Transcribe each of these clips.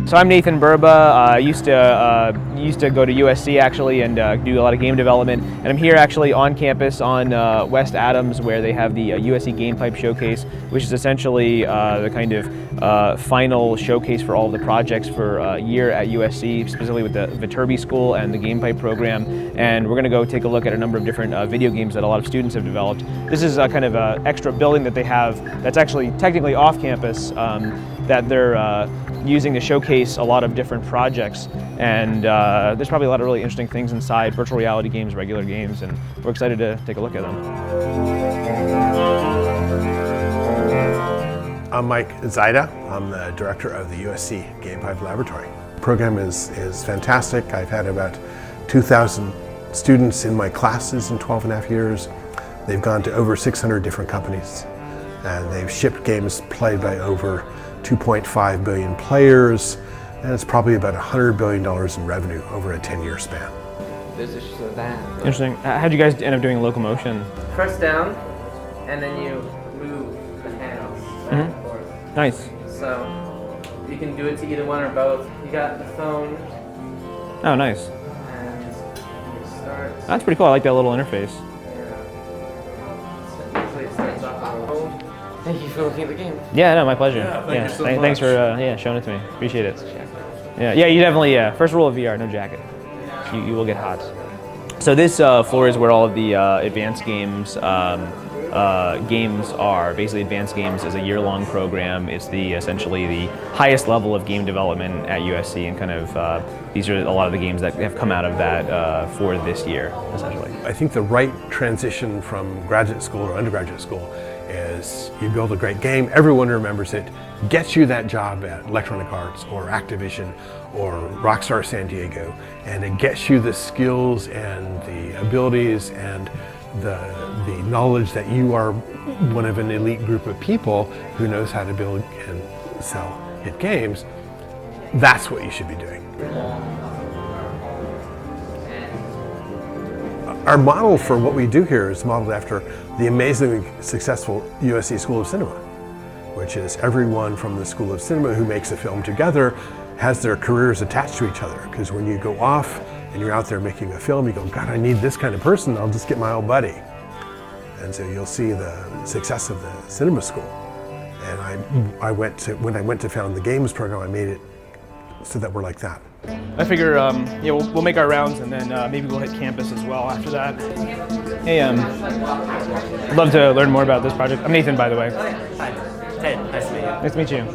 So I'm Nathan Burba. I used to go to USC actually and do a lot of game development, and I'm here actually on campus on West Adams, where they have the USC Game Pipe Showcase, which is essentially the kind of final showcase for all of the projects for a year at USC, specifically with the Viterbi School and the Game Pipe program. And we're going to go take a look at a number of different video games that a lot of students have developed. This is a kind of an extra building that they have that's actually technically off campus that they're using to showcase a lot of different projects, and there's probably a lot of really interesting things inside, virtual reality games, regular games, and we're excited to take a look at them. I'm Mike Zaida. I'm the director of the USC Game Pipe Laboratory. The program is fantastic. I've had about 2,000 students in my classes in 12 and a half years. They've gone to over 600 different companies, and they've shipped games played by over 2.5 billion players, and it's probably about $100 billion in revenue over a 10-year span. There's a show that. Interesting. How'd you guys end up doing locomotion? Press down, and then you move the handles back and forth. Nice. So you can do it to either one or both. You got the phone. Oh, nice. And you start. That's pretty cool. I like that little interface. Yeah. So usually it starts off with a phone. Thank you for looking at the game. Yeah, no, my pleasure. Yeah, thank you so much. Thanks for showing it to me. Appreciate it. Yeah, you definitely. First rule of VR: no jacket. You will get hot. So this floor is where all of the advanced games games are. Basically, advanced games is a year-long program. It's essentially the highest level of game development at USC, and kind of these are a lot of the games that have come out of that for this year, essentially. I think the right transition from graduate school or undergraduate school is you build a great game, everyone remembers it, gets you that job at Electronic Arts or Activision or Rockstar San Diego, and it gets you the skills and the abilities and the knowledge that you are one of an elite group of people who knows how to build and sell hit games. That's what you should be doing. Our model for what we do here is modeled after the amazingly successful USC School of Cinema, which is everyone from the School of Cinema who makes a film together has their careers attached to each other. Because when you go off and you're out there making a film, you go, God, I need this kind of person, I'll just get my old buddy. And so you'll see the success of the cinema school. And when I went to found the games program, I made it so that we're like that. I figure we'll make our rounds, and then maybe we'll hit campus as well after that. Hey, I'd love to learn more about this project. I'm Nathan, by the way. Hi. Ted, nice to meet you. Nice to meet you.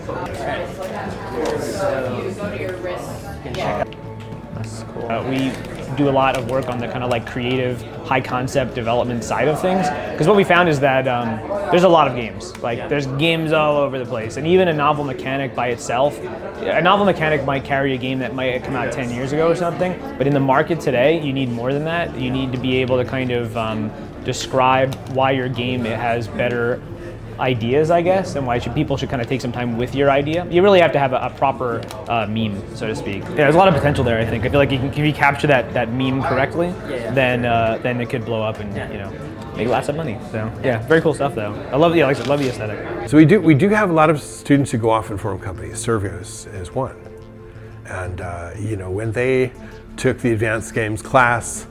That's cool. We do a lot of work on the kind of like creative, high concept development side of things. Because what we found is that there's a lot of games. There's games all over the place. And even a novel mechanic by itself, a novel mechanic might carry a game that might have come out 10 years ago or something. But in the market today, you need more than that. You need to be able to kind of describe why your game has better ideas, I guess, and why people should kind of take some time with your idea. You really have to have a proper meme, so to speak. Yeah, there's a lot of potential there, I think. I feel like if you capture that meme correctly, then it could blow up and make lots of money. So yeah, very cool stuff though. I love the aesthetic. So we do have a lot of students who go off and form companies. Servo is one, and when they took the advanced games class,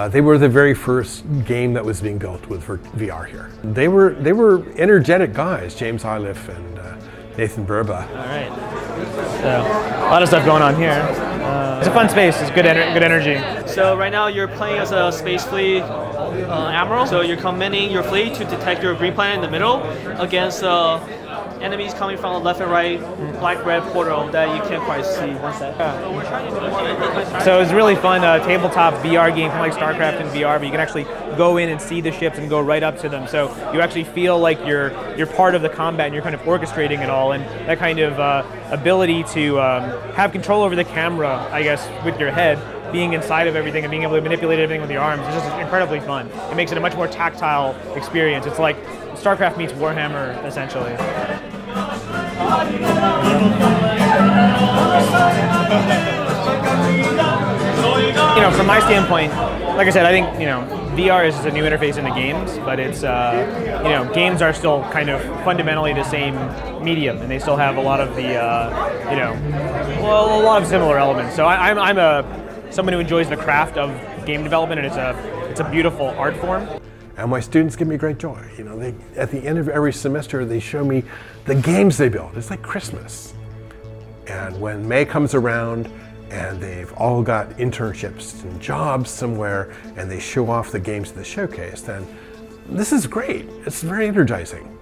they were the very first game that was being built with VR here. They were energetic guys, James Iliff and Nathan Burba. All right. So a lot of stuff going on here. It's a fun space. It's good energy. So right now you're playing as a space fleet admiral. So you're commanding your fleet to detect your green planet in the middle against enemies coming from the left and right, black-red portal that you can't quite see. So it's really fun tabletop VR game, kind of like StarCraft in VR, but you can actually go in and see the ships and go right up to them. So you actually feel like you're part of the combat and you're kind of orchestrating it all. And that kind of ability to have control over the camera, I guess, with your head, being inside of everything and being able to manipulate everything with your arms is just incredibly fun. It makes it a much more tactile experience. It's like StarCraft meets Warhammer, essentially. from my standpoint, like I said, I think VR is just a new interface into games, but it's games are still kind of fundamentally the same medium, and they still have a lot of the a lot of similar elements. So I'm someone who enjoys the craft of game development, and it's a beautiful art form. And my students give me great joy. At the end of every semester, they show me the games they build. It's like Christmas. And when May comes around and they've all got internships and jobs somewhere and they show off the games at the showcase, then this is great. It's very energizing.